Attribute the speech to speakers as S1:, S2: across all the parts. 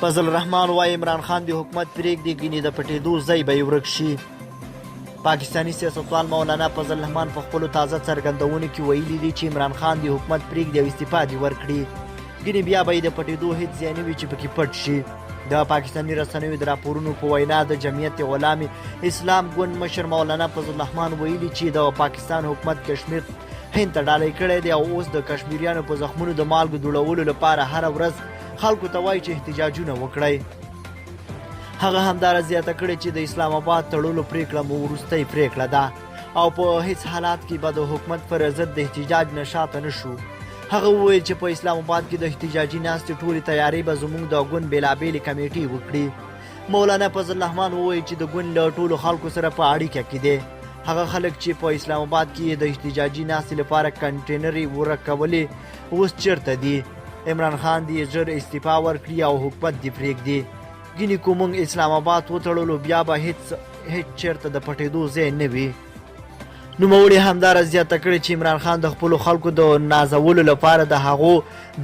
S1: فضل الرحمن وایي عمران خان د حکومت پرېږدي ګینې د پټېدو ځای به یې ورک شي. پاکستاني سیاستوال مولانا فضل الرحمن په خپلو تازه څرګندونو کې ویلي دي چې عمران خان د حکومت پرېږدي او استعفا دې ورکړي، ګینې بیا به یې د پټېدو هېڅ ځای نه وي چې پکې پټ شي. د پاکستاني رسنیو د راپورونو په وینا د جمعیت غلام اسلام ګوند مشر مولانا فضل الرحمن ویلي چې د پاکستان حکومت کشمیر هند ته ډالۍ کړی دی او اوس د کشمیریانو په زخمونو د مالګو دوړولو لپاره هره ورځ خلکو ته وایي چې احتجاجونه وکړئ. هغه همداره زیاته کړې چې د اسلام آباد تړلو پریکړه مو وروستۍ پریکړه ده او په هیڅ حالات کې به د حکومت پر ضد د احتجاج نه شاته نه شو. هغه وویل چې په اسلام آباد کې د احتجاجي ناستې ټولې تیارۍ به زموږ د ګوند بېلابېلې کمیټې وکړي. مولانا فضل الرحمن وویل چې د ګوند له ټولو خلکو سره په اړیکه کې دی. هغه خلک چې په اسلام آباد کې د احتجاجي ناستې لپاره کنټینرې ورکولې اوس چیرته دي؟ عمران خان دې ژر استعفا ورکړي او حکومت دې پرېږدي، ګینې که موږ اسلام آباد وتړلو بیا به هیڅ چیرته د پټېدو ځای نه وي. نوموړي همداره زیاته کړې چې عمران خان د خپلو خلکو د نازولو لپاره د هغو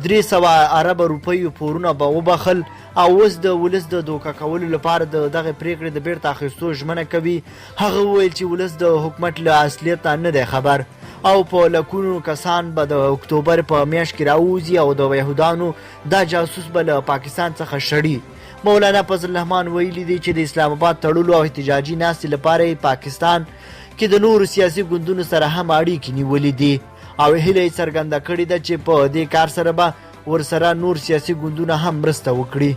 S1: 300 ارب روپیو پورونه به وبخل او اوس د ولس د دوکه کولو لپاره د دغه پریکړې د بیرته اخیستو ژمنه کوي. هغه وویل چې ولس د حکومت له اصلیت نه دی خبر او په لکونو کسان به د اکتوبر په میاشت کې راووځي او د یهودانو دا جاسوس به له پاکستان څخه شړي. مولانا فضل الرحمن ویلي دی چې د اسلام آباد تړلو او احتجاجي ناستې لپاره پاکستان کې د نورو سیاسي ګوندونو سره هم اړیکې نیولې دي او هیله یې څرګنده کړې ده چې په دې کار سره به ورسره نور سیاسي ګوندونه هم مرسته وکړي.